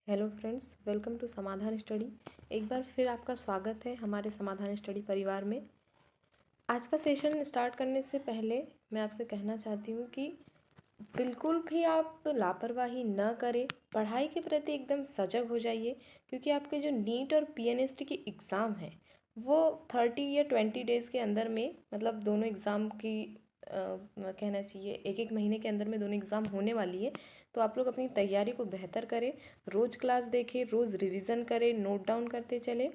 Hello friends, welcome to समाधान study. एक बार फिर आपका स्वागत है हमारे समाधान स्टडी परिवार में। आज का सेशन स्टार्ट करने से पहले मैं आपसे कहना चाहती हूँ कि बिल्कुल भी आप लापरवाही न करें, पढ़ाई के प्रति एकदम सजग हो जाइए, क्योंकि आपके जो नीट और पीएनएसटी के एग्ज़ाम हैं वो 30 या 20 डेज़ के अंदर में, मतलब दोनों एग्ज़ाम की कहना चाहिए एक एक महीने के अंदर में दोनों एग्ज़ाम होने वाली है। तो आप लोग अपनी तैयारी को बेहतर करें, रोज़ क्लास देखें, रोज़ रिवीजन करें, नोट डाउन करते चले।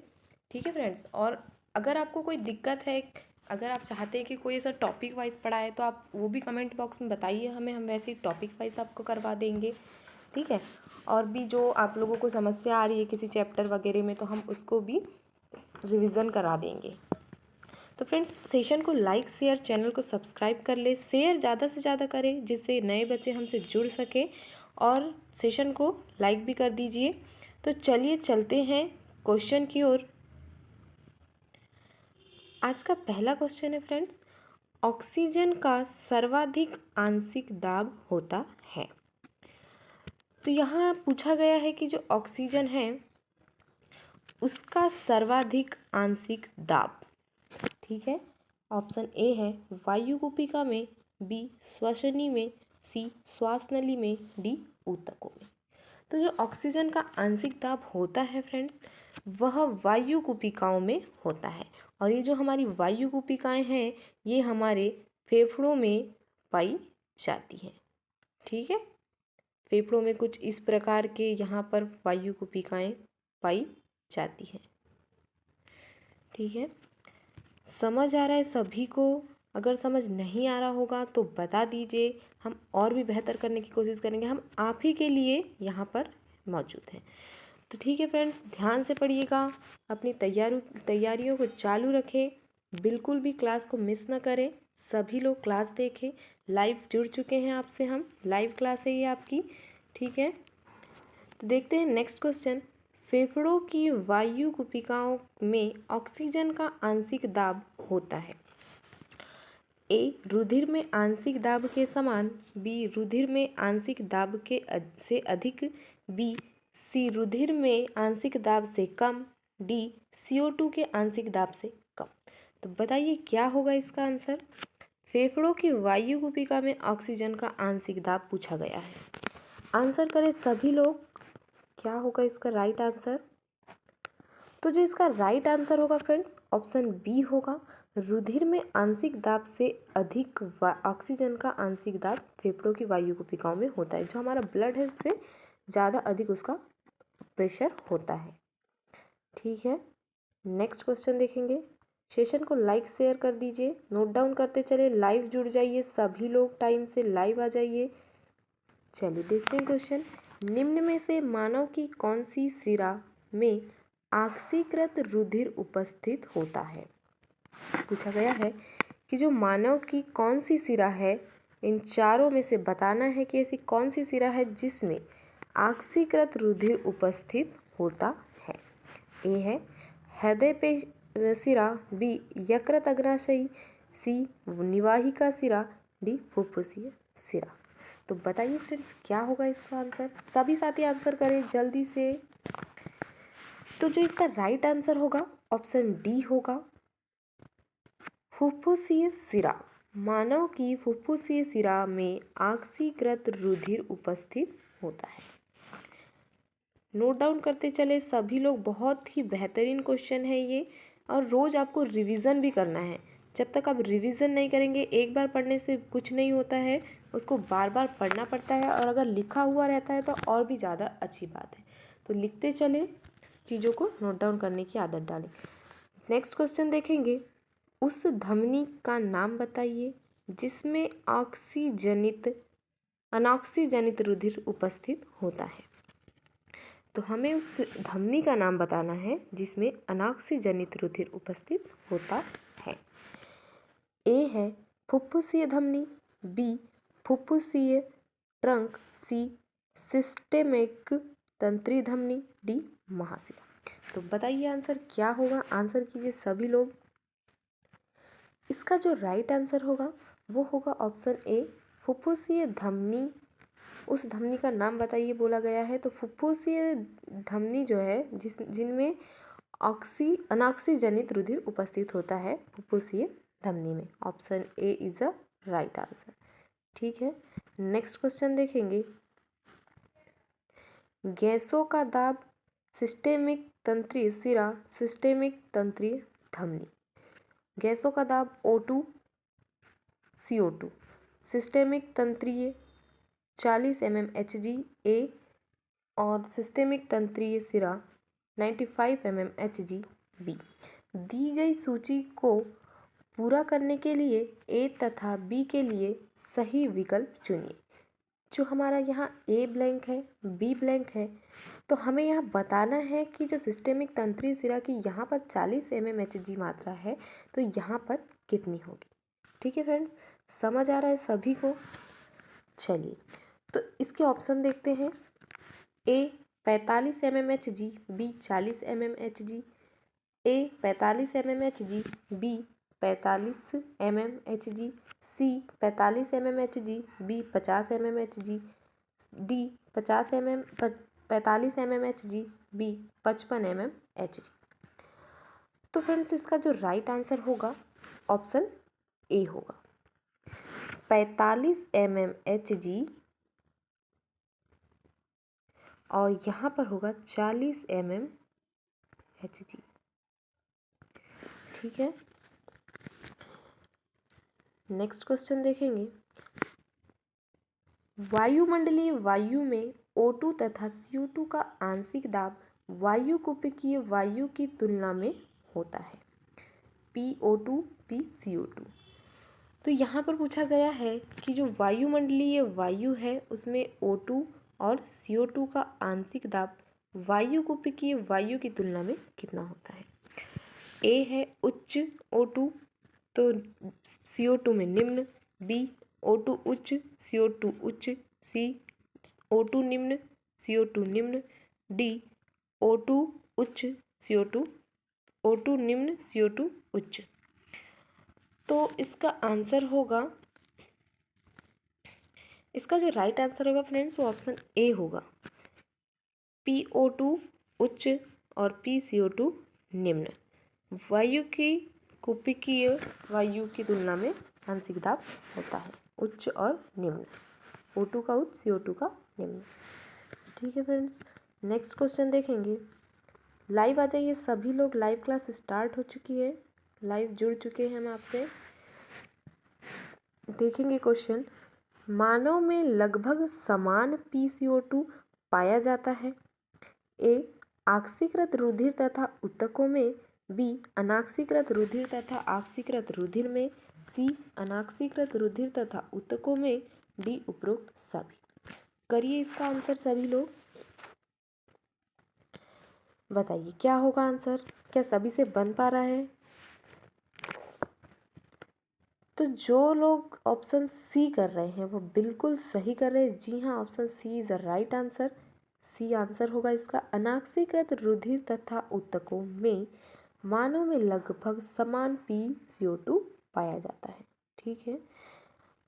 ठीक है फ्रेंड्स। और अगर आपको कोई दिक्कत है, अगर आप चाहते हैं कि कोई ऐसा टॉपिक वाइज पढ़ाए, तो आप वो भी कमेंट बॉक्स में बताइए हमें, हम वैसे ही टॉपिक वाइज आपको करवा देंगे। ठीक है। और भी जो आप लोगों को समस्या आ रही है किसी चैप्टर वगैरह में, तो हम उसको भी रिवीजन करा देंगे। तो फ्रेंड्स, सेशन को लाइक शेयर, चैनल को सब्सक्राइब कर ले, शेयर ज़्यादा से ज़्यादा करें जिससे नए बच्चे हमसे जुड़ सकें, और सेशन को लाइक भी कर दीजिए। तो चलिए चलते हैं क्वेश्चन की ओर। आज का पहला क्वेश्चन है फ्रेंड्स, ऑक्सीजन का सर्वाधिक आंशिक दाब होता है। तो यहाँ पूछा गया है कि जो ऑक्सीजन है उसका सर्वाधिक आंशिक दाब। ठीक है। ऑप्शन ए है वायु कुपिका में, बी श्वसनी में, सी श्वास नली में, डी ऊतकों में। तो जो ऑक्सीजन का आंशिक दाब होता है फ्रेंड्स, वह वायु कुपिकाओं में होता है। और ये जो हमारी वायु कुपिकाएं हैं ये हमारे फेफड़ों में पाई जाती हैं। ठीक है। फेफड़ों में कुछ इस प्रकार के यहाँ पर वायु कुपिकाएं पाई जाती हैं। ठीक है। समझ आ रहा है सभी को? अगर समझ नहीं आ रहा होगा तो बता दीजिए, हम और भी बेहतर करने की कोशिश करेंगे। हम आप ही के लिए यहाँ पर मौजूद हैं। तो ठीक है फ्रेंड्स, ध्यान से पढ़िएगा, अपनी तैयारियों को चालू रखें, बिल्कुल भी क्लास को मिस ना करें। सभी लोग क्लास देखें, लाइव जुड़ चुके हैं आपसे, हम लाइव क्लास है ये आपकी। ठीक है। तो देखते हैं नेक्स्ट क्वेश्चन। फेफड़ों की वायु कुपिकाओं में ऑक्सीजन का आंशिक दाब होता है। ए रुधिर में आंशिक दाब के समान, बी रुधिर में आंशिक दाब से अधिक, बी सी रुधिर में आंशिक दाब से कम, डी CO2 के आंशिक दाब से कम। तो बताइए क्या होगा इसका आंसर। फेफड़ों की वायु कुपिका में ऑक्सीजन का आंशिक दाब पूछा गया है। आंसर करें सभी लोग, क्या होगा इसका राइट आंसर। तो जो इसका राइट आंसर होगा फ्रेंड्स, ऑप्शन बी होगा। रुधिर में आंशिक दाब से अधिक ऑक्सीजन का आंशिक दाब फेफड़ों की वायु कुपिकाओं में होता है। जो हमारा ब्लड है उससे ज़्यादा अधिक उसका प्रेशर होता है। ठीक है। नेक्स्ट क्वेश्चन देखेंगे। सेशन को लाइक शेयर कर दीजिए, नोट डाउन करते चले, लाइव जुड़ जाइए, सभी लोग टाइम से लाइव आ जाइए। चलिए देखते हैं क्वेश्चन। निम्न में से मानव की कौन सी शिरा में ऑक्सीकृत रुधिर उपस्थित होता है। पूछा गया है कि जो मानव की कौन सी शिरा है, इन चारों में से बताना है कि ऐसी कौन सी शिरा है जिसमें ऑक्सीकृत रुधिर उपस्थित होता है। ए है हृदय पे शिरा, बी यकृत अग्नाशयी, सी निवाहिका शिरा, डी फुफ्फुसीय शिरा। तो बताइए फ्रेंड्स क्या होगा इसका आंसर। सभी साथी आंसर करें जल्दी से। तो जो इसका राइट आंसर होगा ऑप्शन डी होगा, फुफ्फुसीय शिरा। मानव की फुफ्फुसीय शिरा में ऑक्सीकृत रुधिर उपस्थित होता है। नोट डाउन करते चले सभी लोग, बहुत ही बेहतरीन क्वेश्चन है ये, और रोज़ आपको रिवीजन भी करना है। जब तक आप रिवीजन नहीं करेंगे, एक बार पढ़ने से कुछ नहीं होता है, उसको बार बार पढ़ना पड़ता है, और अगर लिखा हुआ रहता है तो और भी ज़्यादा अच्छी बात है। तो लिखते चले, चीज़ों को नोट डाउन करने की आदत डालें। नेक्स्ट क्वेश्चन देखेंगे। उस धमनी का नाम बताइए जिसमें अनॉक्सीजनित रुधिर उपस्थित होता है। तो हमें उस धमनी का नाम बताना है जिसमें अनॉक्सीजनित रुधिर उपस्थित होता है। ए है फुफ्फुसीय धमनी, बी फुफ्फुसीय ट्रंक, सी सिस्टेमिक तंत्री धमनी, डी महाशिरा। तो बताइए आंसर क्या होगा। आंसर कीजिए सभी लोग। इसका जो राइट आंसर होगा वो होगा ऑप्शन ए फुफ्फुसीय धमनी उस धमनी का नाम बताइए बोला गया है। तो फुफ्फुसीय धमनी जो है जिनमें अनाक्सीजनित रुधिर उपस्थित होता है फुफ्फुसीय धमनी में। Option A is a right answer. ठीक है, नेक्स्ट क्वेश्चन देखेंगे। गैसों का दाब, सिस्टेमिक तंत्रीय सिरा, सिस्टेमिक तंत्रीय धमनी। गैसों का दाब O2 CO2, सिस्टेमिक तंत्रीय 40 mm Hg A और सिस्टेमिक तंत्रीय सिरा 95 mm Hg B। दी गई सूची को पूरा करने के लिए A तथा B के लिए सही विकल्प चुनिए। जो हमारा यहाँ A ब्लैंक है, B ब्लैंक है, तो हमें यहाँ बताना है कि जो सिस्टेमिक तंत्रीय सिरा की यहाँ पर 40 mm Hg मात्रा है तो यहाँ पर कितनी होगी। ठीक है फ्रेंड्स, समझ आ रहा है सभी को। चलिए तो इसके ऑप्शन देखते हैं। A 45 mm Hg, B 40 mm Hg, A 45 mm Hg, B 45 mm Hg, C 45 mm Hg, B 50 mm Hg, D 50 mm 45 mm Hg, B 55 mm Hg। तो फ्रेंड्स इसका जो राइट आंसर होगा ऑप्शन ए होगा, 45 mm Hg और यहाँ पर होगा 40 mm Hg। ठीक है, नेक्स्ट क्वेश्चन देखेंगे। वायुमंडलीय वायु में O2 तथा CO2 का आंशिक दाब वायुकुपिकीय वायु की तुलना में होता है, PO2 PCO2। तो यहाँ पर पूछा गया है कि जो वायुमंडलीय वायु है उसमें O2 और CO2 का आंशिक दाब वायुकुपिकीय वायु की तुलना में कितना होता है। ए है उच्च O2 तो CO2 में निम्न, B O2 उच्च CO2 उच्च, C O2 निम्न CO2 निम्न, D O2 उच्च O2 निम्न CO2 उच्च। तो इसका आंसर होगा, इसका जो राइट आंसर होगा फ्रेंड्स वो ऑप्शन ए होगा, PO2 उच्च और PCO2 निम्न। वायु की कुपिकीय वायु की तुलना में आंशिक दाब होता है उच्च और निम्न, O2 का उच्च CO2 का निम्न। ठीक है फ्रेंड्स, नेक्स्ट क्वेश्चन देखेंगे। लाइव आ जाइए सभी लोग, लाइव क्लास स्टार्ट हो चुकी है, लाइव जुड़ चुके हैं हम आपसे। देखेंगे क्वेश्चन, मानव में लगभग समान PCO2 पाया जाता है। ए आक्सीकृत रुधिर तथा ऊतकों में, बी अनाक्सीकृत रुधिर तथा आक्सीकृत रुधिर में, सी अनाक्सीकृत रुधिर तथा ऊतकों में, डी उपरोक्त सभी। करिए इसका आंसर सभी लोग, बताइए क्या होगा आंसर, क्या सभी से बन पा रहा है। तो जो लोग ऑप्शन सी कर रहे हैं वो बिल्कुल सही कर रहे हैं। जी हाँ, option C is the right answer. C answer होगा इसका, अनाक्सीकृत रुधिर तथा ऊतकों में मानव में लगभग समान PCO2 पाया जाता है। ठीक है,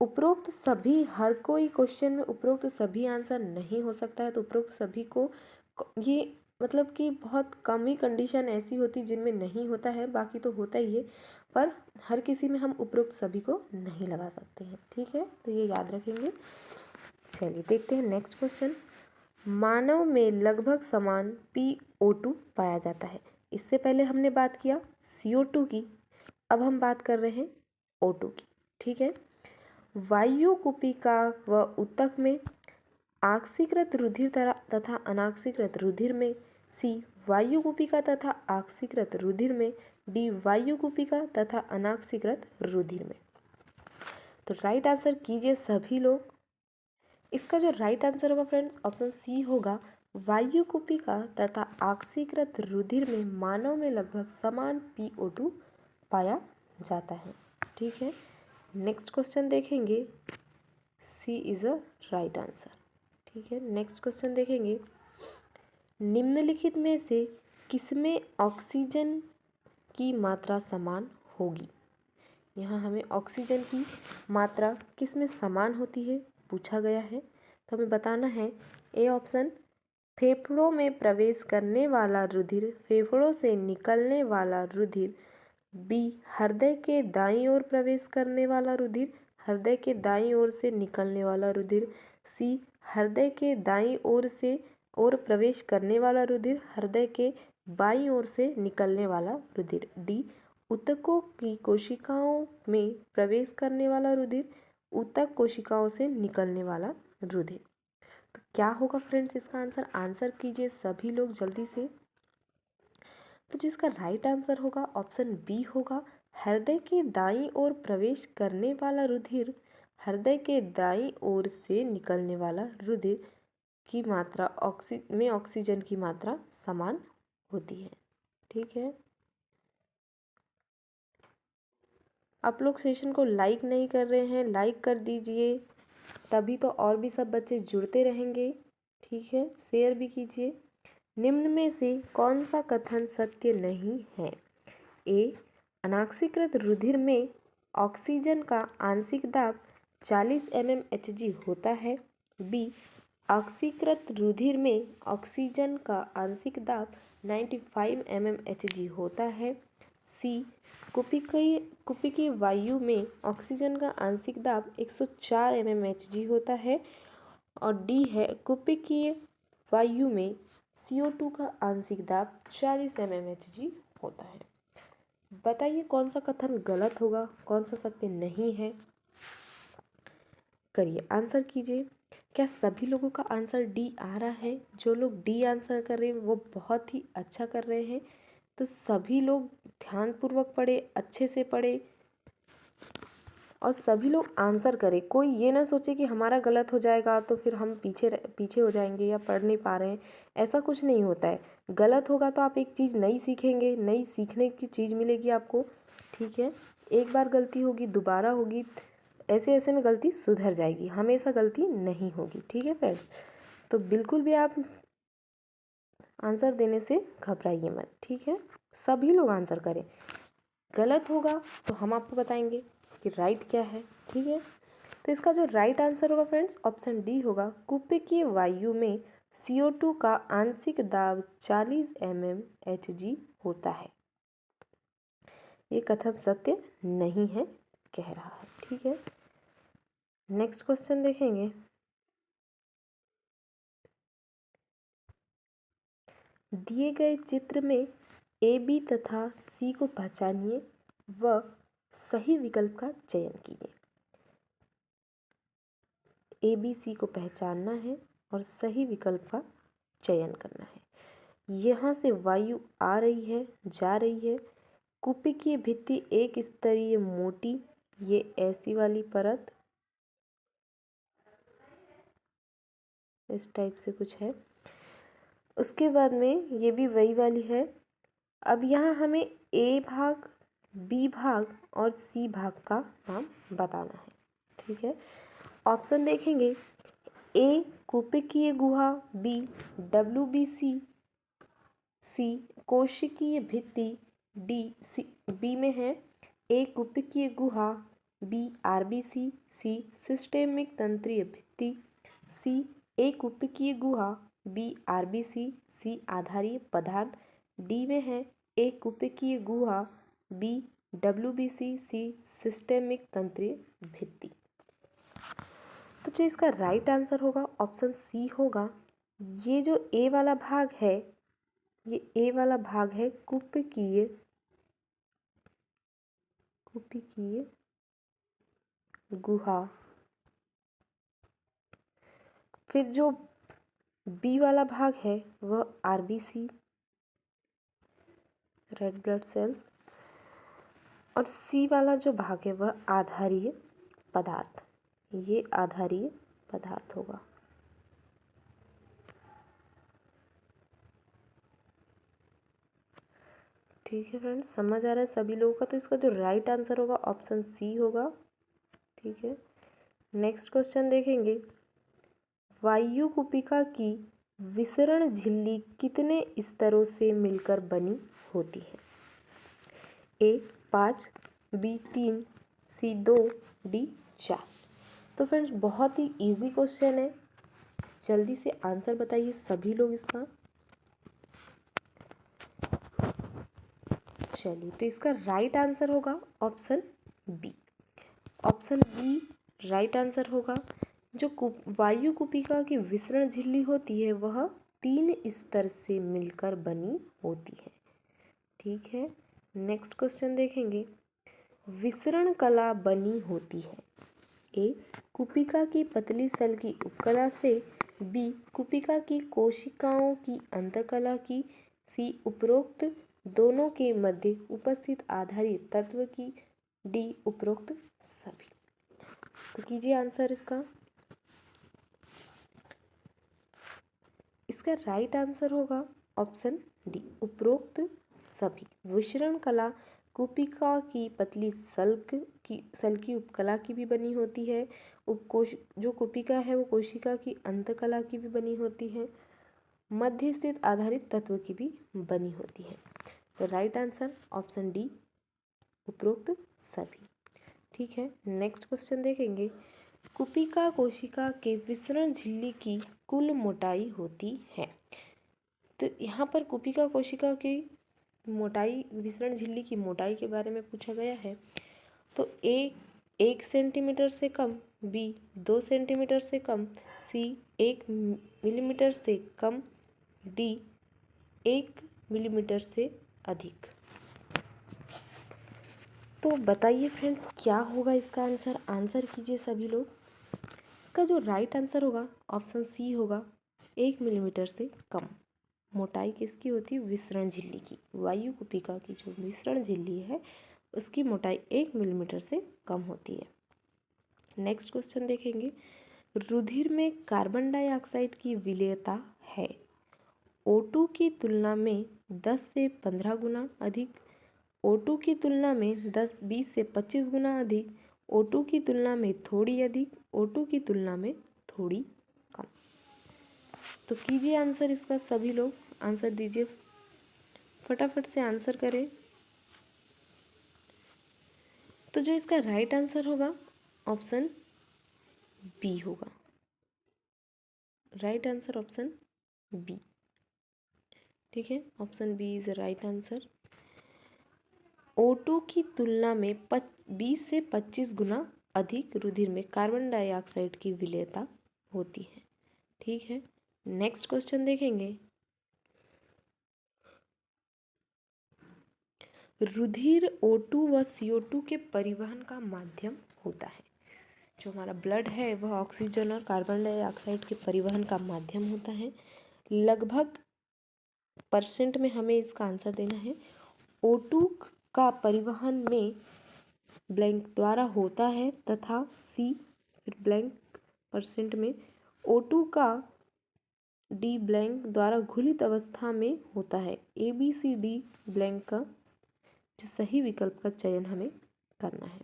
उपरोक्त सभी, हर कोई क्वेश्चन में उपरोक्त सभी आंसर नहीं हो सकता है। तो उपरोक्त सभी को ये मतलब कि बहुत कम ही कंडीशन ऐसी होती जिनमें नहीं होता है, बाकी तो होता ही है, पर हर किसी में हम उपरोक्त सभी को नहीं लगा सकते हैं। ठीक है, तो ये याद रखेंगे। चलिए देखते हैं नेक्स्ट क्वेश्चन। मानव में लगभग समान PO2 पाया जाता है। इससे पहले हमने बात किया CO2 की, अब हम बात कर रहे हैं O2 की। ठीक है, वायु कुपिका व ऊतक में आक्सीकृत रुधिर तथा अनाक्सीकृत रुधिर में, सी वायु कुपिका तथा आक्सीकृत रुधिर में, डी वायु कुपिका तथा अनाक्सीकृत रुधिर में। तो राइट आंसर कीजिए सभी लोग। इसका जो राइट आंसर होगा फ्रेंड्स ऑप्शन सी होगा, वायु कुपिका तथा आक्सीकृत रुधिर में मानव में लगभग समान PO2 पाया जाता है। ठीक है, नेक्स्ट क्वेश्चन देखेंगे। C is a right answer. ठीक है, नेक्स्ट क्वेश्चन देखेंगे। निम्नलिखित में से किसमें ऑक्सीजन की मात्रा समान होगी। यहाँ हमें ऑक्सीजन की मात्रा किस में समान होती है पूछा गया है। तो तो हमें बताना है ए ऑप्शन, फेफड़ों में प्रवेश करने वाला रुधिर, फेफड़ों से निकलने वाला रुधिर। बी, हृदय के दाईं ओर प्रवेश करने वाला रुधिर, हृदय के दाईं ओर से निकलने वाला रुधिर। सी, हृदय के दाईं ओर प्रवेश करने वाला रुधिर, हृदय के बाईं ओर से निकलने वाला रुधिर। डी, ऊतकों की कोशिकाओं में प्रवेश करने वाला रुधिर, ऊतक कोशिकाओं से निकलने वाला रुधिर। तो क्या होगा फ्रेंड्स इसका आंसर? आंसर कीजिए सभी लोग जल्दी से। तो जिसका राइट आंसर होगा ऑप्शन बी होगा, हृदय के दाईं ओर प्रवेश करने वाला रुधिर, हृदय के दाईं ओर से निकलने वाला रुधिर की मात्रा में ऑक्सीजन की मात्रा समान होती है। ठीक है, आप लोग सेशन को लाइक नहीं कर रहे हैं, लाइक कर दीजिए, तभी तो और भी सब बच्चे जुड़ते रहेंगे। ठीक है, शेयर भी कीजिए। निम्न में से कौन सा कथन सत्य नहीं है? ए, अनाक्सीकृत रुधिर में ऑक्सीजन का आंशिक दाब 40 mmHg होता है। बी, ऑक्सीकृत रुधिर में ऑक्सीजन का आंशिक दाब 95 mmHg होता है। सी, कुपिकीय वायु में ऑक्सीजन का आंशिक दाब 104 mmHg होता है। और डी है, कुपिकीय वायु में CO2 का आंशिक दाब 40 mmHg होता है। बताइए कौन सा कथन गलत होगा, कौन सा सत्य नहीं है? करिए, आंसर कीजिए। क्या सभी लोगों का आंसर डी आ रहा है? जो लोग डी आंसर कर रहे हैं वो बहुत ही अच्छा कर रहे हैं। तो सभी लोग ध्यानपूर्वक पढ़े, अच्छे से पढ़े और सभी लोग आंसर करें। कोई ये ना सोचे कि हमारा गलत हो जाएगा तो फिर हम पीछे हो जाएंगे या पढ़ नहीं पा रहे हैं। ऐसा कुछ नहीं होता है। गलत होगा तो आप एक चीज़ नई सीखेंगे, नई सीखने की चीज़ मिलेगी आपको। ठीक है, एक बार गलती होगी, दोबारा होगी, ऐसे ऐसे में गलती सुधर जाएगी, हमेशा गलती नहीं होगी। ठीक है फ्रेंड्स, तो बिल्कुल भी आप आंसर देने से घबराइए मत। ठीक है, सभी लोग आंसर करें। गलत होगा तो हम आपको बताएंगे कि राइट क्या है। ठीक है, तो इसका जो राइट आंसर होगा फ्रेंड्स ऑप्शन डी होगा, कुपिकीय वायु में CO2 का आंशिक दाब 40 mmHg होता है। ये कथन सत्य नहीं है कह रहा है। ठीक है, नेक्स्ट क्वेश्चन देखेंगे। दिए गए चित्र में ए, बी तथा सी को पहचानिए व सही विकल्प का चयन कीजिए। ए, बी, सी को पहचानना है और सही विकल्प का चयन करना है। यहाँ से वायु आ रही है, जा रही है। कुपिकीय भित्ति एक स्तरीय मोटी, ये ऐसी वाली परत इस टाइप से कुछ है। उसके बाद में ये भी वही वाली है। अब यहाँ हमें ए भाग, बी भाग और सी भाग का नाम बताना है। ठीक है, ऑप्शन देखेंगे। ए, कुपिकीय गुहा। B, WBC। सी, कोशिकीय भित्ति। डी, बी में है ए, कुपिकीय गुहा। B, RBC। सी, सिस्टेमिक तंत्रीय भित्ति। सी, ए, कुपिकीय गुहा। B, RBC। सी, आधारीय पदार्थ। डी में है ए, कुपिकीय गुहा। B, WBC। सी, सिस्टेमिक तंत्रीय भित्ति। तो जो इसका राइट आंसर होगा ऑप्शन सी होगा। ये जो ए वाला भाग है, ये ए वाला भाग है कुपिकीय गुहा। फिर जो बी वाला भाग है वह RBC, रेड ब्लड सेल्स। और सी वाला जो भाग है वह आधारीय पदार्थ, ये आधारीय पदार्थ होगा। ठीक है फ्रेंड्स, समझ आ रहा है सभी लोगों का? तो इसका जो राइट आंसर होगा ऑप्शन सी होगा। ठीक है, नेक्स्ट क्वेश्चन देखेंगे। वायु कुपिका की विसरण झिल्ली कितने स्तरों से मिलकर बनी होती है? ए, 5। बी, 3। सी, 2। डी, 4। तो फ्रेंड्स बहुत ही इजी क्वेश्चन है। जल्दी से आंसर बताइए सभी लोग इसका। चलिए, तो इसका राइट आंसर होगा option B. Option B right answer होगा। जो वायु कुपिका की विसरण झिल्ली होती है वह 3 स्तर से मिलकर बनी होती है। ठीक है, नेक्स्ट क्वेश्चन देखेंगे। विसरण कला बनी होती है। ए कुपिका की पतली सल की उपकला से, बी कुपिका की कोशिकाओं की अंतकला की, सी उपरोक्त दोनों के मध्य उपस्थित आधारित तत्व की, डी उपरोक्त सभी। तो कीजिए आंसर इसका। इसका राइट आंसर होगा ऑप्शन डी उपरोक्त सभी। विसरण कला कुपिका की पतली सल की उपकला की भी बनी होती है। जो कुपिका है वो कोशिका की अंतकला की भी बनी होती है। मध्य स्थित आधारित तत्व की भी बनी होती है। तो राइट आंसर ऑप्शन डी उपरोक्त सभी। ठीक है, नेक्स्ट क्वेश्चन देखेंगे। कुपिका कोशिका के विसरण झिल्ली की कुल मोटाई होती है। तो यहाँ पर कुपिका कोशिका की मोटाई, विसरण झिल्ली की मोटाई के बारे में पूछा गया है। तो ए 1 सेंटीमीटर से कम, बी 2 सेंटीमीटर से कम, सी 1 मिलीमीटर से कम, डी 1 मिलीमीटर से अधिक। तो बताइए फ्रेंड्स क्या होगा इसका आंसर। आंसर कीजिए सभी लोग। इसका जो राइट आंसर होगा ऑप्शन सी होगा, 1 मिलीमीटर से कम। मोटाई किसकी होती है? विसरण झिल्ली की। वायु कुपिका की जो विसरण झिल्ली है उसकी मोटाई 1 मिलीमीटर से कम होती है। नेक्स्ट क्वेश्चन देखेंगे। रुधिर में कार्बन डाइऑक्साइड की विलेयता है O2 की तुलना में 10 से 15 गुना अधिक, O2 की तुलना में 20 से 25 गुना अधिक, O2 की तुलना में थोड़ी अधिक, O2 की तुलना में थोड़ी कम। तो कीजिए आंसर इसका। सभी लोग आंसर दीजिए, फटाफट से आंसर करें। तो जो इसका राइट आंसर होगा ऑप्शन बी होगा। Right answer option B. ठीक है, option B is right answer. O2 की तुलना में 20 से 25 गुना अधिक रुधिर में कार्बन डाइऑक्साइड की विलेयता होती है। ठीक है, नेक्स्ट क्वेश्चन देखेंगे। रुधिर O2 व CO2 के परिवहन का माध्यम होता है। जो हमारा ब्लड है वह ऑक्सीजन और कार्बन डाइऑक्साइड के परिवहन का माध्यम होता है। लगभग परसेंट में हमें इसका आंसर देना है। O2 का परिवहन में ब्लैंक द्वारा होता है तथा सी फिर ब्लैंक परसेंट में O2 का डी ब्लैंक द्वारा घुलित अवस्था में होता है। ABCD ब्लैंक का जो सही विकल्प का चयन हमें करना है।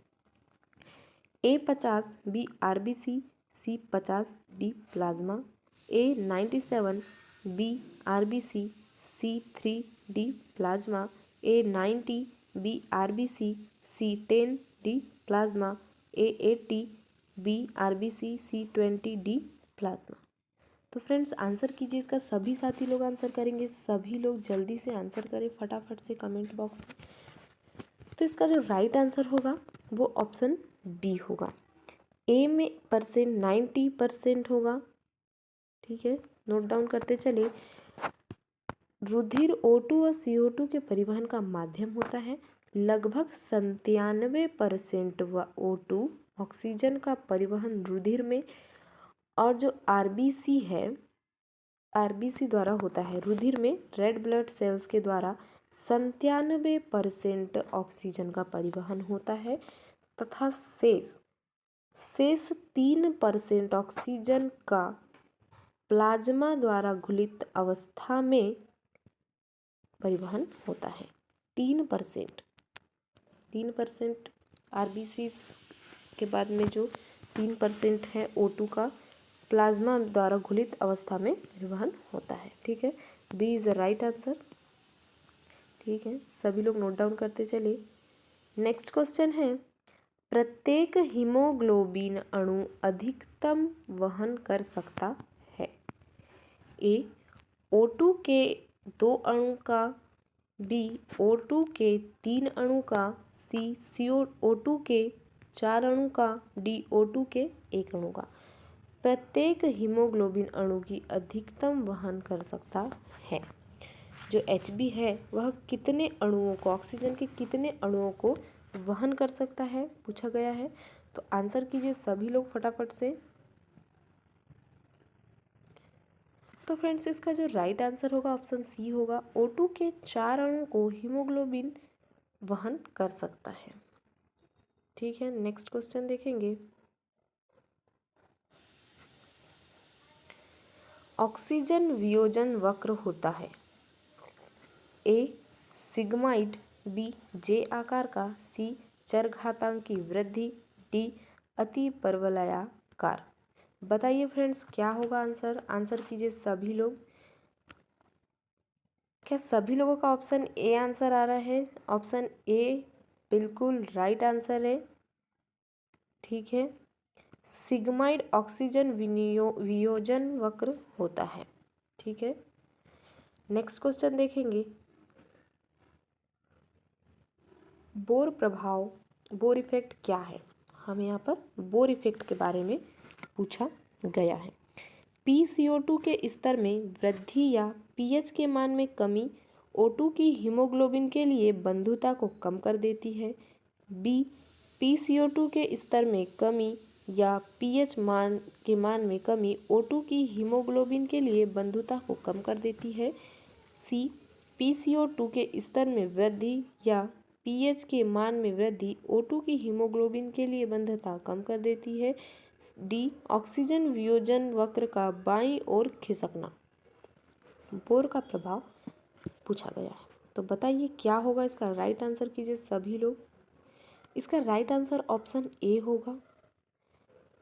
A50 B RBC, C 50 D plasma, A97 B RBC, C 3D plasma, A90 B RBC, C 10D plasma, A80 B RBC, C 20D plasma. तो फ्रेंड्स आंसर कीजिए इसका। सभी साथी लोग आंसर करेंगे। सभी लोग जल्दी से आंसर करें फटाफट से कमेंट बॉक्स में। तो इसका जो राइट आंसर होगा वो ऑप्शन बी होगा। ए में परसेंट 90% होगा। ठीक है, नोट डाउन करते चले। रुधिर O2 और CO2 के परिवहन का माध्यम होता है। लगभग 97% व O2 ऑक्सीजन का परिवहन रुधिर में, और जो RBC है RBC द्वारा होता है। रुधिर में रेड ब्लड सेल्स के द्वारा 97% ऑक्सीजन का परिवहन होता है तथा शेष 3% ऑक्सीजन का प्लाज्मा द्वारा घुलित अवस्था में परिवहन होता है। 3% RBC के बाद में जो 3% है O2 का प्लाज्मा द्वारा घुलित अवस्था में परिवहन होता है। ठीक है, B is the right answer. ठीक है, सभी लोग नोट डाउन करते चले। नेक्स्ट क्वेश्चन है। प्रत्येक हीमोग्लोबिन अणु अधिकतम वहन कर सकता है। ए O2 के 2 अणु का, बी O2 के 3 अणु का, सी CO2 के 4 अणु का, डी O2 के 1 अणु का। प्रत्येक हीमोग्लोबिन अणु की अधिकतम वहन कर सकता है। जो Hb है वह कितने अणुओं को, ऑक्सीजन के कितने अणुओं को वहन कर सकता है, पूछा गया है। तो आंसर कीजिए सभी लोग फटाफट से। तो फ्रेंड्स इसका जो राइट आंसर होगा ऑप्शन सी होगा। O2 के 4 अणु को हीमोग्लोबिन वहन कर सकता है। ठीक है, नेक्स्ट क्वेश्चन देखेंगे। ऑक्सीजन वियोजन वक्र होता है। ए सिग्माइड, बी जे आकार का, सी चरघातांक की वृद्धि, डी अति परवलयाकार। बताइए फ्रेंड्स क्या होगा आंसर। आंसर कीजिए सभी लोग। क्या सभी लोगों का ऑप्शन ए आंसर आ रहा है? ऑप्शन ए बिल्कुल राइट आंसर है। ठीक है, सिग्माइड ऑक्सीजन वियोजन वक्र होता है। ठीक है, नेक्स्ट क्वेश्चन देखेंगे। बोर प्रभाव, बोर इफेक्ट क्या है? हमें यहाँ पर बोर इफेक्ट के बारे में पूछा गया है। PCO2 के स्तर में वृद्धि या pH के मान में कमी O2 की हीमोग्लोबिन के लिए बंधुता को कम कर देती है। B PCO2 के स्तर में कमी या pH के मान में कमी O2 की हीमोग्लोबिन के लिए बंधुता को कम कर देती है। C PCO2 के स्तर में वृद्धि या pH के मान में वृद्धि O2 की हीमोग्लोबिन के लिए बंधुता कम कर देती है। डी ऑक्सीजन वियोजन वक्र का बाईं ओर खिसकना। बोर का प्रभाव पूछा गया है। तो बताइए क्या होगा इसका राइट आंसर कीजिए सभी लोग। इसका राइट आंसर ऑप्शन ए होगा।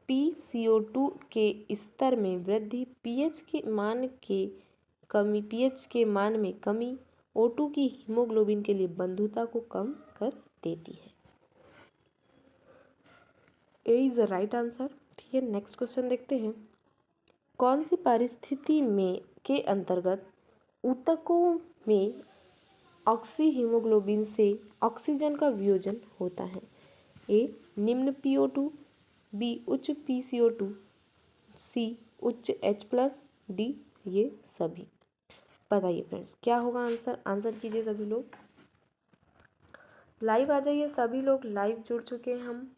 PCO2 के स्तर में वृद्धि pH के मान में कमी O2 की हीमोग्लोबिन के लिए बंधुता को कम कर देती है। ए इज द राइट आंसर। ठीक है, नेक्स्ट क्वेश्चन देखते हैं। कौन सी परिस्थिति में के अंतर्गत ऊतकों में ऑक्सी हीमोग्लोबिन से ऑक्सीजन का वियोजन होता है? ए निम्न PO2, बी उच्च PCO2, सी उच्च H+, डी ये सभी। बताइए फ्रेंड्स क्या होगा आंसर। आंसर कीजिए सभी लोग। लाइव आ जाइए सभी लोग, लाइव जुड़ चुके हैं हम।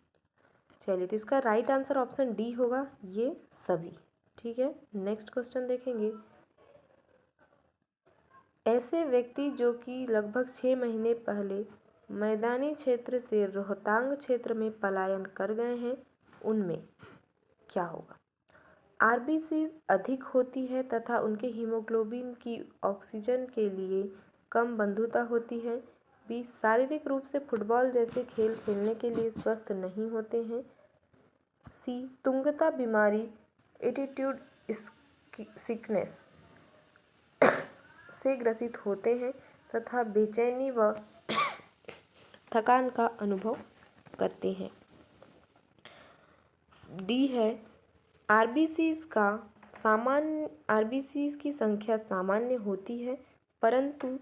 चलिए, तो इसका राइट आंसर ऑप्शन डी होगा, ये सभी। ठीक है, नेक्स्ट क्वेश्चन देखेंगे। ऐसे व्यक्ति जो कि लगभग 6 महीने पहले मैदानी क्षेत्र से रोहतांग क्षेत्र में पलायन कर गए हैं, उनमें क्या होगा? आरबीसी अधिक होती है तथा उनके हीमोग्लोबिन की ऑक्सीजन के लिए कम बंधुता होती है। बी शारीरिक रूप से फुटबॉल जैसे खेल खेलने के लिए स्वस्थ नहीं होते हैं। सी तुंगता बीमारी एटीट्यूड सिकनेस से ग्रसित होते हैं तथा बेचैनी व थकान का अनुभव करते हैं। डी है आरबीसीज की संख्या सामान्य होती है परंतु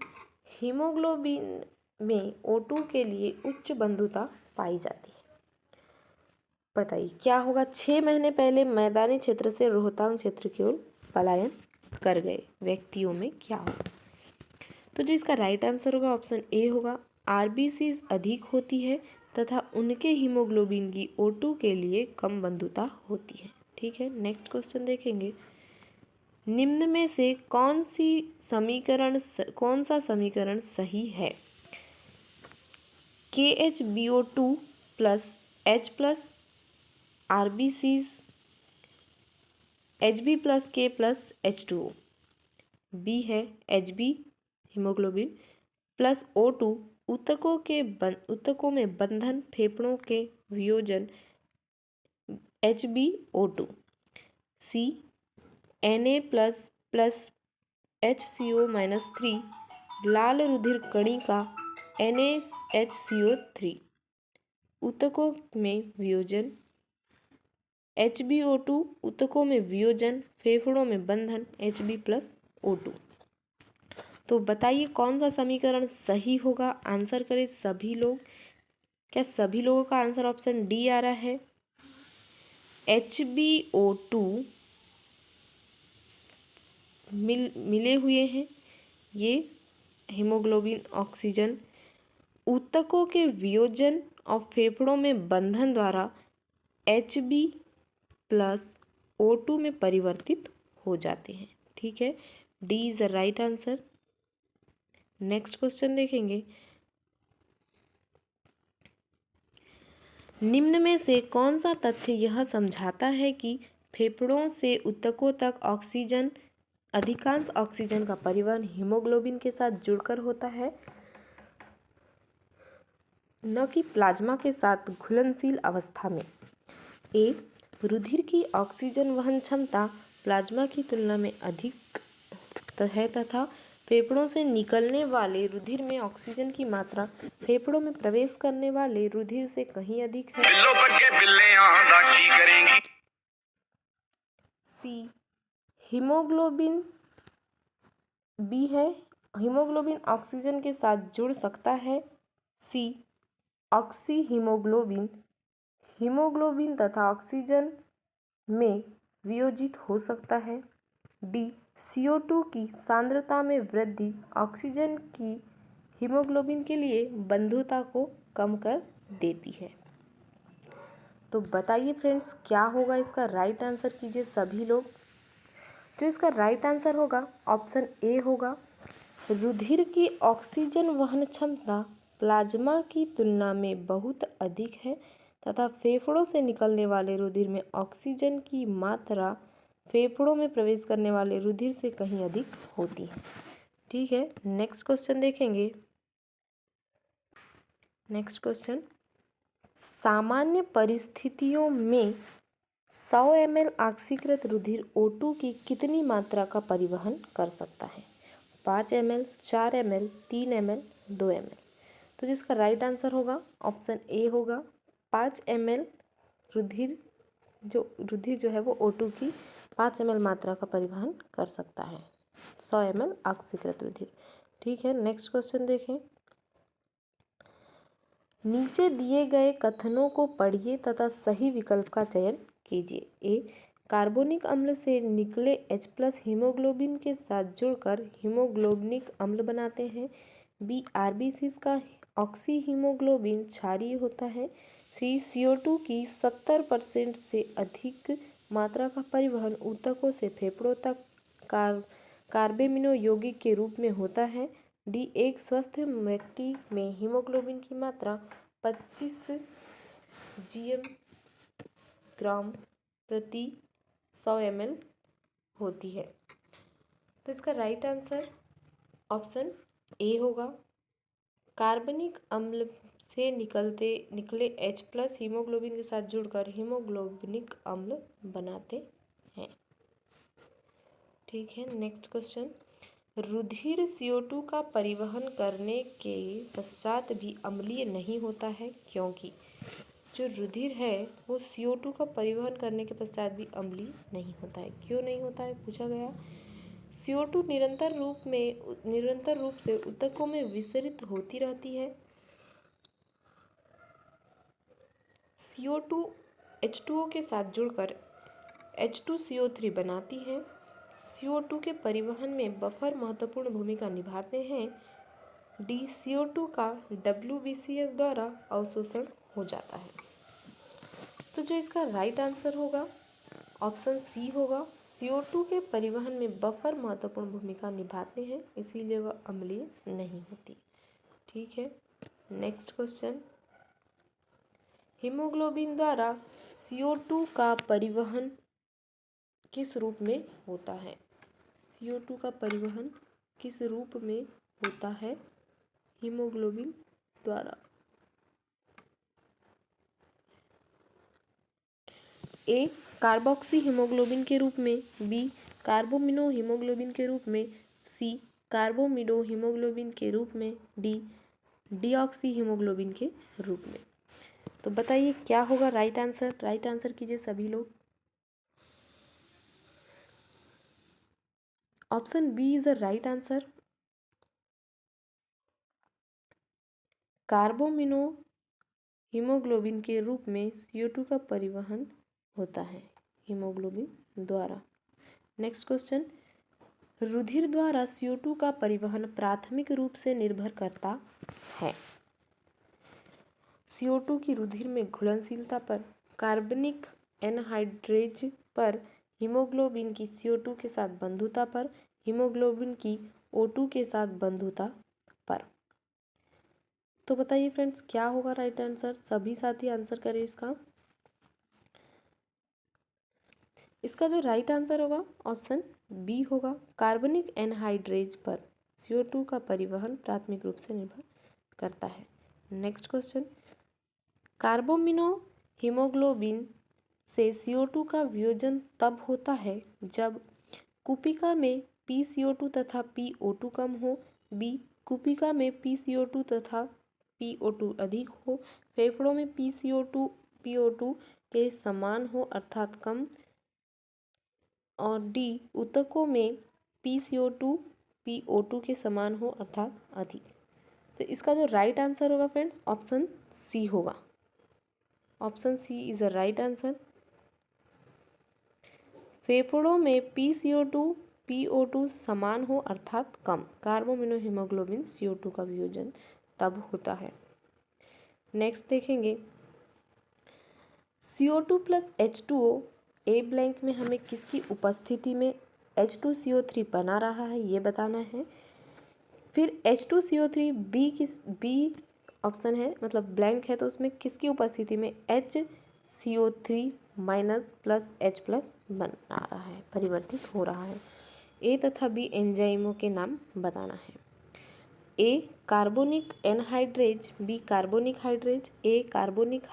हीमोग्लोबिन में O2 के लिए उच्च बंधुता पाई जाती है। बताइए क्या होगा। 6 महीने पहले मैदानी क्षेत्र से रोहतांग क्षेत्र की ओर पलायन कर गए व्यक्तियों में क्या होगा? तो जो इसका राइट आंसर होगा ऑप्शन ए होगा। आरबीसी अधिक होती है तथा उनके हीमोग्लोबिन की O2 के लिए कम बंधुता होती है। ठीक है, नेक्स्ट क्वेश्चन देखेंगे। निम्न में से कौन सा समीकरण सही है? KHBO2 plus H+ RBCs HB plus K plus H2O। B है HB हीमोग्लोबिन प्लस O2 ऊतकों में बंधन फेफड़ों के वियोजन HbO2। सी Na प्लस HCO-3 लाल रुधिर कणिका NaHCO3 ऊतकों में वियोजन HbO2 ऊतकों में वियोजन, फेफड़ों में बंधन, Hb+O2। तो बताइए कौन सा समीकरण सही होगा, आंसर करें सभी लोग। क्या सभी लोगों का आंसर ऑप्शन डी आ रहा है? HbO2 मिले हुए हैं ये हीमोग्लोबिन ऑक्सीजन ऊतकों के वियोजन और फेफड़ों में बंधन द्वारा Hb+O2 में परिवर्तित हो जाते हैं। ठीक है, D is the right answer. Next question देखेंगे, निम्न में से कौन सा तथ्य यह समझाता है कि फेफड़ों से ऊतकों तक अधिकांश ऑक्सीजन का परिवहन हीमोग्लोबिन के साथ जुड़कर होता है, न कि प्लाज्मा के साथ घुलनशील अवस्था में? ए, रुधिर की ऑक्सीजन वहन क्षमता प्लाज्मा की तुलना में अधिक है तथा फेफड़ों से निकलने वाले रुधिर में ऑक्सीजन की मात्रा फेफड़ों में प्रवेश करने वाले रुधिर से कहीं अधिक है। सी, हीमोग्लोबिन बी है, हीमोग्लोबिन ऑक्सीजन के साथ जुड़ सकता है। सी, ऑक्सी हीमोग्लोबिन हीमोग्लोबिन तथा ऑक्सीजन में वियोजित हो सकता है। डी, CO2 की सांद्रता में वृद्धि ऑक्सीजन की हीमोग्लोबिन के लिए बंधुता को कम कर देती है। तो बताइए फ्रेंड्स क्या होगा इसका राइट आंसर, कीजिए सभी लोग। जो इसका राइट आंसर होगा ऑप्शन ए होगा, रुधिर की ऑक्सीजन वहन क्षमता प्लाज्मा की तुलना में बहुत अधिक है तथा फेफड़ों से निकलने वाले रुधिर में ऑक्सीजन की मात्रा फेफड़ों में प्रवेश करने वाले रुधिर से कहीं अधिक होती है। ठीक है, नेक्स्ट क्वेश्चन देखेंगे। नेक्स्ट क्वेश्चन, सामान्य परिस्थितियों में 100 ml ऑक्सीकृत रुधिर O2 की कितनी मात्रा का परिवहन कर सकता है? 5 ml, 4 ml, 3 ml, 2 ml। तो जिसका राइट आंसर होगा ऑप्शन ए होगा, 5 ml रुधिर जो है वो O2 की 5 ml मात्रा का परिवहन कर सकता है, 100 ml ऑक्सीकृत रुधिर। ठीक है, नेक्स्ट क्वेश्चन देखें। नीचे दिए गए कथनों को पढ़िए तथा सही विकल्प का चयन कीजिए। ए, कार्बोनिक अम्ल से निकले H+ हीमोग्लोबिन के साथ जुड़कर हीमोग्लोबिनिक अम्ल बनाते हैं। बी, RBCs का ऑक्सी हीमोग्लोबिन क्षारीय होता है। सी, CO2 की 70% से अधिक मात्रा का परिवहन ऊतकों से फेफड़ों तक कार्बेमिनो यौगिक के रूप में होता है। डी, एक स्वस्थ व्यक्ति में हीमोग्लोबिन की मात्रा 25 ग्राम प्रति 100 ml होती है। तो इसका राइट आंसर ऑप्शन ए होगा, कार्बनिक अम्ल से निकले H+ हीमोग्लोबिन के साथ जुड़कर हीमोग्लोबिनिक अम्ल बनाते हैं। ठीक है, नेक्स्ट क्वेश्चन, रुधिर CO2 का परिवहन करने के पश्चात भी अम्लीय नहीं होता है क्योंकि जो रुधिर है वो CO2 का परिवहन करने के पश्चात भी अम्लीय नहीं होता है। क्यों नहीं होता है पूछा गया। CO2 निरंतर रूप से ऊतकों में विसरित होती रहती है। CO2 H2O के साथ जुड़कर H2CO3 बनाती है। CO2 के परिवहन में बफर महत्वपूर्ण भूमिका निभाते हैं। डी, CO2 का WBCS द्वारा अवशोषण हो जाता है। तो जो इसका राइट आंसर होगा ऑप्शन सी होगा, CO2 के परिवहन में बफर महत्वपूर्ण भूमिका निभाते हैं, इसीलिए वह अम्लीय नहीं होती। ठीक है, नेक्स्ट क्वेश्चन, हीमोग्लोबिन द्वारा CO2 का परिवहन किस रूप में होता है? CO2 का परिवहन किस रूप में होता है हीमोग्लोबिन द्वारा? ए, कार्बोक्सी हीमोग्लोबिन के रूप में। बी, कार्बोमिनो हीमोग्लोबिन के रूप में। सी, कार्बोमिडो हीमोग्लोबिन के रूप में। डी, डीऑक्सी हीमोग्लोबिन के रूप में। तो बताइए क्या होगा राइट आंसर, राइट आंसर कीजिए सभी लोग। Option B is the right answer. Carbamino haemoglobin के रूप में CO2 का परिवहन होता है हीमोग्लोबिन द्वारा। नेक्स्ट क्वेश्चन, रुधिर द्वारा CO2 का परिवहन प्राथमिक रूप से निर्भर करता है। CO2 की रुधिर में घुलनशीलता पर, कार्बनिक एनहाइड्रेज पर, हीमोग्लोबिन की CO2 के साथ बंधुता पर, हीमोग्लोबिन की O2 के साथ बंधुता पर। तो बताइए फ्रेंड्स क्या होगा राइट आंसर। सभी साथी आंसर करें इसका। इसका जो राइट आंसर होगा ऑप्शन बी होगा, कार्बनिक एनहाइड्रेज पर CO2 का परिवहन प्राथमिक रूप से निर्भर करता है। नेक्स्ट क्वेश्चन, कार्बोमिनो हीमोग्लोबिन से CO2 का वियोजन तब होता है जब कुपिका में PCO2 तथा PO2 कम हो, बी कुपिका में PCO2 तथा PO2 अधिक हो, फेफड़ों में PCO2 PO2 के समान हो अर्थात कम, और डी ऊतकों में PCO2 PO2 के समान हो अर्थात अधिक। तो इसका जो राइट आंसर होगा फ्रेंड्स ऑप्शन सी होगा। Option C is the right answer. फेफड़ों में PCO2 PO2 समान हो अर्थात कम, कार्बोमिनो हीमोग्लोबिन CO2 का वियोजन तब होता है। नेक्स्ट देखेंगे, CO2 plus H2O a blank में हमें किसकी उपस्थिति में H2CO3 बना रहा है ये बताना है। फिर H2CO3 बी ऑप्शन है, मतलब ब्लैंक है, तो उसमें किसकी उपस्थिति में HCO3 minus plus H plus बन रहा है, परिवर्तित हो रहा है। ए तथा बी एंजाइमों के नाम बताना है। A carbonic anhydrase, B carbonic hydrase, A carbonic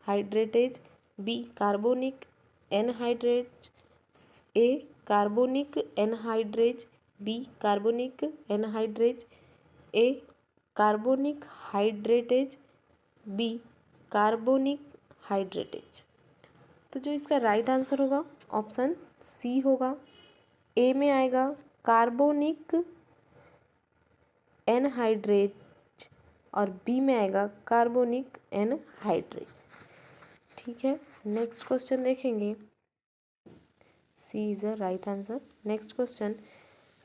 hydratase, B carbonic anhydrase, A carbonic anhydrase, B carbonic anhydrase, A carbonic hydratase, B carbonic hydratase. तो जो इसका राइट आंसर होगा ऑप्शन सी होगा। ए में आएगा कार्बोनिक एनहाइड्रेज और B में आएगा कार्बोनिक एनहाइड्रेज। ठीक है, नेक्स्ट क्वेश्चन देखेंगे। C is the right answer. Next question,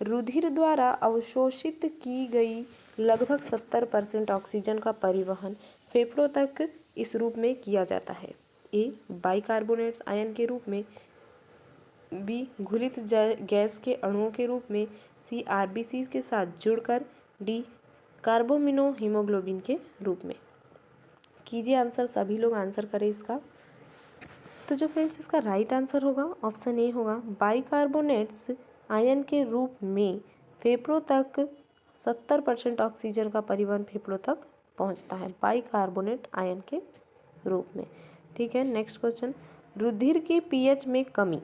रुधिर द्वारा अवशोषित की गई लगभग 70% ऑक्सीजन का परिवहन फेफड़ों तक इस रूप में किया जाता है। ए बाइकार्बोनेट्स आयन के रूप में, बी घुलित गैस के अणुओं के रूप में, सी आरबीसी के साथ जुड़कर, डी कार्बोमिनो हीमोग्लोबिन के रूप में। कीजिए आंसर, सभी लोग आंसर करें इसका। तो जो फ्रेंड्स इसका राइट आंसर होगा ऑप्शन ए होगा, बाइकार्बोनेट्स आयन के रूप में फेफड़ों तक 70% ऑक्सीजन का परिवहन फेफड़ों तक पहुंचता है बाइकार्बोनेट आयन के रूप में। ठीक है, नेक्स्ट क्वेश्चन, रुधिर के पीएच में कमी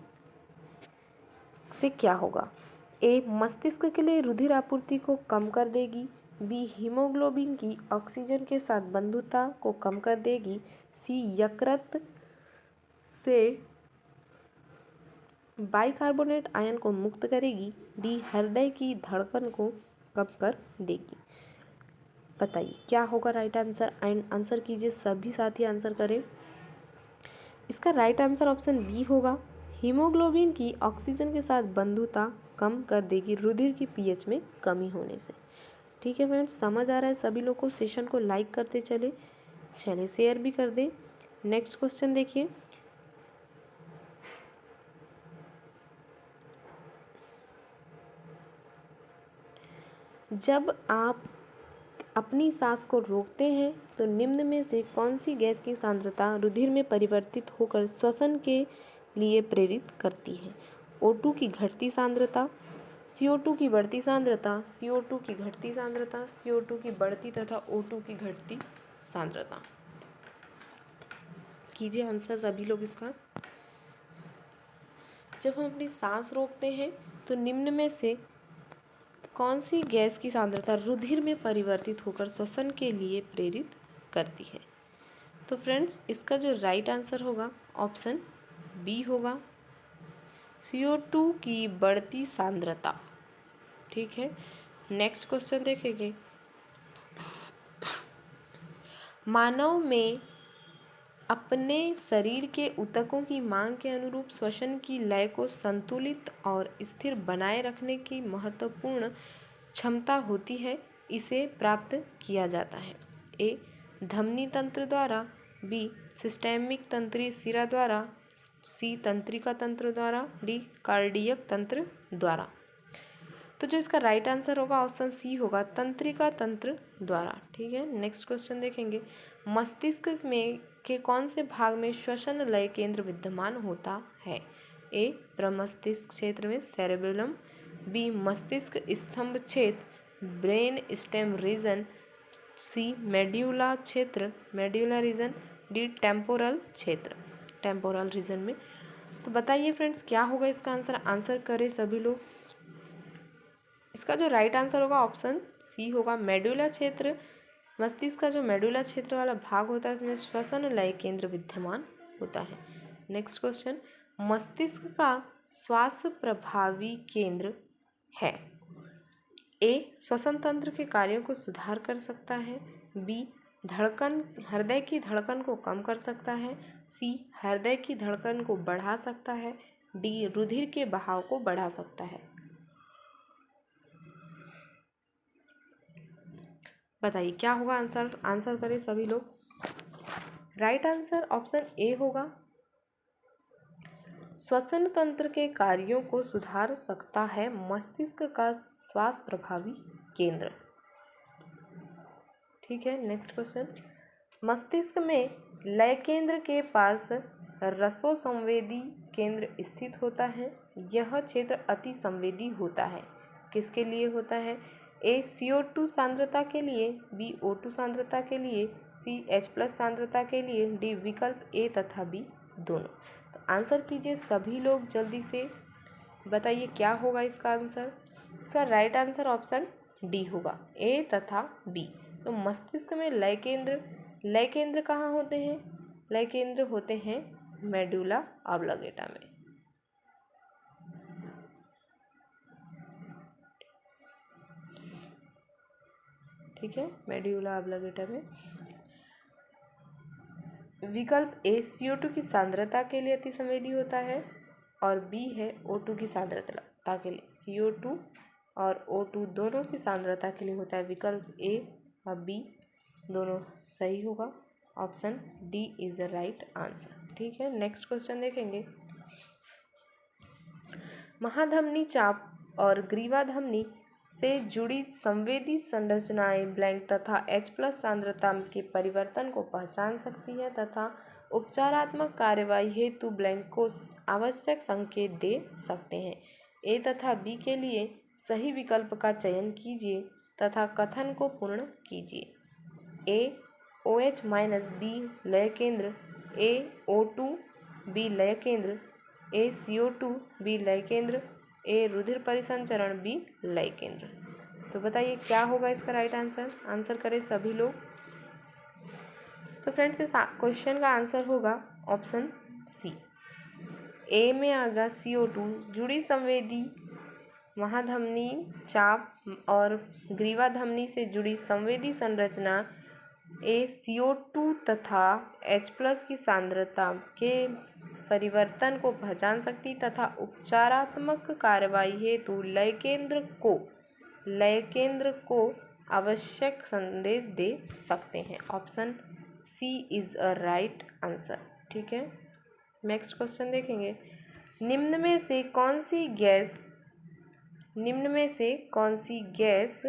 से क्या होगा। ए मस्तिष्क के लिए रुधिर आपूर्ति को कम कर देगी, बी हीमोग्लोबिन की ऑक्सीजन के साथ बंधुता को कम कर देगी, सी यकृत से बाइकार्बोनेट आयन को मुक्त करेगी, डी हृदय की धड़कन को कम कर देगी। बताइए क्या होगा राइट आंसर। आंसर कीजिए, सभी साथी आंसर करें। इसका राइट आंसर ऑप्शन बी होगा, हीमोग्लोबिन की ऑक्सीजन के साथ बंधुता कम कर देगी रुधिर की पीएच में कमी होने से। ठीक है फ्रेंड्स, समझ आ रहा है सभी लोग को। सेशन को लाइक करते चले शेयर भी कर दें। नेक्स्ट क्वेश्चन देखिए, जब आप अपनी सांस को रोकते हैं तो निम्न में से कौन सी गैस की सांद्रता रुधिर में परिवर्तित होकर श्वसन के लिए प्रेरित करती है। O2 की घटती सांद्रता, CO2 की बढ़ती सांद्रता, CO2 की घटती सांद्रता, CO2 की बढ़ती तथा O2 की घटती सांद्रता। कीजिए आंसर सभी लोग इसका। जब हम अपनी सांस रोकते हैं तो निम्न में से कौन सी गैस की सांद्रता रुधिर में परिवर्तित होकर श्वसन के लिए प्रेरित करती है। तो फ्रेंड्स इसका जो राइट आंसर होगा ऑप्शन बी होगा, CO2 की बढ़ती सांद्रता। ठीक है, नेक्स्ट क्वेश्चन देखेंगे। मानव में अपने शरीर के ऊतकों की मांग के अनुरूप श्वसन की लय को संतुलित और स्थिर बनाए रखने की महत्वपूर्ण क्षमता होती है। इसे प्राप्त किया जाता है ए धमनी तंत्र द्वारा, बी सिस्टेमिक तंत्रीय शिरा द्वारा, सी तंत्रिका तंत्र द्वारा, डी कार्डियक तंत्र द्वारा। तो जो इसका राइट आंसर होगा ऑप्शन सी होगा, तंत्रिका तंत्र द्वारा। ठीक है, नेक्स्ट क्वेश्चन देखेंगे। मस्तिष्क में के कौन से भाग में श्वसन लय केंद्र विद्यमान होता है? ए प्रमस्तिष्क क्षेत्र में सेरेबेलम, बी मस्तिष्क स्तंभ क्षेत्र ब्रेन स्टेम रीजन, सी मेड्यूला क्षेत्र मेड्यूला रीजन, डी टेम्पोरल क्षेत्र टेम्पोरल रीजन में। तो बताइए फ्रेंड्स क्या होगा इसका आंसर, आंसर करें सभी लोग। इसका जो राइट आंसर होगा ऑप्शन सी होगा, मेडुला क्षेत्र। मस्तिष्क का जो मेडुला क्षेत्र वाला भाग होता है उसमें श्वसन लय केंद्र विद्यमान होता है। नेक्स्ट क्वेश्चन, मस्तिष्क का श्वास प्रभावी केंद्र है? ए श्वसन तंत्र के कार्यों को सुधार कर सकता है, बी धड़कन हृदय की धड़कन को कम कर सकता है, सी हृदय की धड़कन को बढ़ा सकता है, डी रुधिर के बहाव को बढ़ा सकता है। बताइए क्या होगा आंसर, आंसर करें सभी लोग। राइट आंसर ऑप्शन ए होगा, श्वसन तंत्र के कार्यों को सुधार सकता है मस्तिष्क का श्वास प्रभावी केंद्र। ठीक है, नेक्स्ट क्वेश्चन, मस्तिष्क में लय केंद्र के पास रसो संवेदी केंद्र स्थित होता है। यह क्षेत्र अति संवेदी होता है। किसके लिए होता है? ए CO2 सांद्रता के लिए, बी O2 सांद्रता के लिए, सी H+ सांद्रता के लिए, डी विकल्प ए तथा बी दोनों। तो आंसर कीजिए सभी लोग जल्दी से, बताइए क्या होगा इसका आंसर। इसका राइट आंसर ऑप्शन डी होगा, ए तथा बी। तो मस्तिष्क में लय केंद्र कहाँ होते हैं? लय केंद्र होते हैं मेडुला ऑब्लिगेटा में। ठीक है, मेडुला ऑब्लिगेटा में। विकल्प ए CO2 की सांद्रता के लिए अति संवेदी होता है और बी है O2 की सांद्रता के लिए। CO2 और O2 दोनों की सांद्रता के लिए होता है। विकल्प ए और बी दोनों सही होगा, option D is the right answer. ठीक है, नेक्स्ट क्वेश्चन देखेंगे। महाधमनी चाप और ग्रीवा धमनी से जुड़ी संवेदी संरचनाएं ब्लैंक तथा H+ सांद्रता के परिवर्तन को पहचान सकती है तथा उपचारात्मक कार्यवाही हेतु ब्लैंक को आवश्यक संकेत दे सकते हैं। ए तथा बी के लिए सही विकल्प का चयन कीजिए तथा कथन को पूर्ण कीजिए। ए OH- बी लय केंद्र, ए O2 बी लय केंद्र, ए CO2 बी लय केंद्र, ए रुधिर परिसंचरण बी लय केंद्र। तो बताइए क्या होगा इसका राइट आंसर, आंसर करें सभी लोग। तो फ्रेंड्स इस क्वेश्चन का आंसर होगा ऑप्शन सी। ए में आएगा CO2 जुड़ी संवेदी महाधमनी चाप और ग्रीवा धमनी से जुड़ी संवेदी संरचना ए CO2 तथा H+ की सांद्रता के परिवर्तन को पहचान सकती तथा उपचारात्मक कार्रवाई हेतु लय केंद्र को आवश्यक संदेश दे सकते हैं। Option C is a right answer. ठीक है, नेक्स्ट क्वेश्चन देखेंगे। निम्न में से कौन सी गैस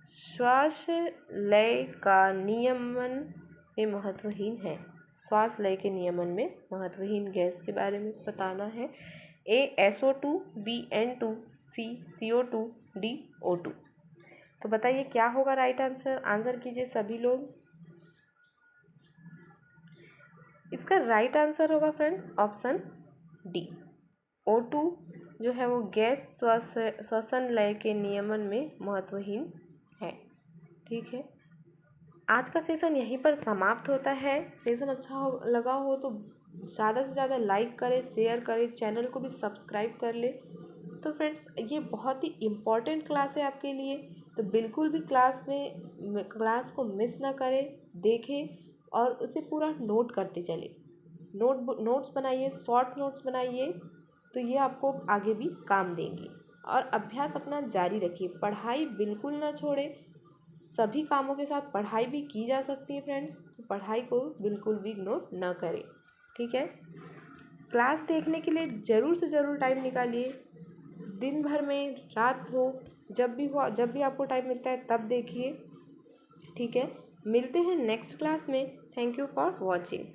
श्वास लय का नियमन में महत्वहीन है? श्वास लय के नियमन में महत्वहीन गैस के बारे में बताना है। ए SO2, बी N2, सी CO2, डी O2। तो बताइए क्या होगा राइट आंसर, आंसर कीजिए सभी लोग। इसका राइट आंसर होगा फ्रेंड्स ऑप्शन डी। O2 जो है वो गैस श्वसन लय के नियमन में महत्वहीन है। ठीक है, आज का सेशन यहीं पर समाप्त होता है। सेशन अच्छा लगा हो तो ज़्यादा से ज़्यादा लाइक करें, शेयर करें, चैनल को भी सब्सक्राइब कर ले। तो फ्रेंड्स ये बहुत ही इम्पॉर्टेंट क्लास है आपके लिए, तो बिल्कुल भी क्लास को मिस ना करें, देखें और उसे पूरा नोट करते चले। नोट्स बनाइए, शॉर्ट नोट्स बनाइए, तो ये आपको आगे भी काम देंगे। और अभ्यास अपना जारी रखिए, पढ़ाई बिल्कुल ना छोड़े। सभी कामों के साथ पढ़ाई भी की जा सकती है फ्रेंड्स, तो पढ़ाई को बिल्कुल भी इग्नोर ना करें। ठीक है, क्लास देखने के लिए ज़रूर से ज़रूर टाइम निकालिए। दिन भर में, रात हो, जब भी आपको टाइम मिलता है तब देखिए। ठीक है, मिलते हैं नेक्स्ट क्लास में। Thank you for watching.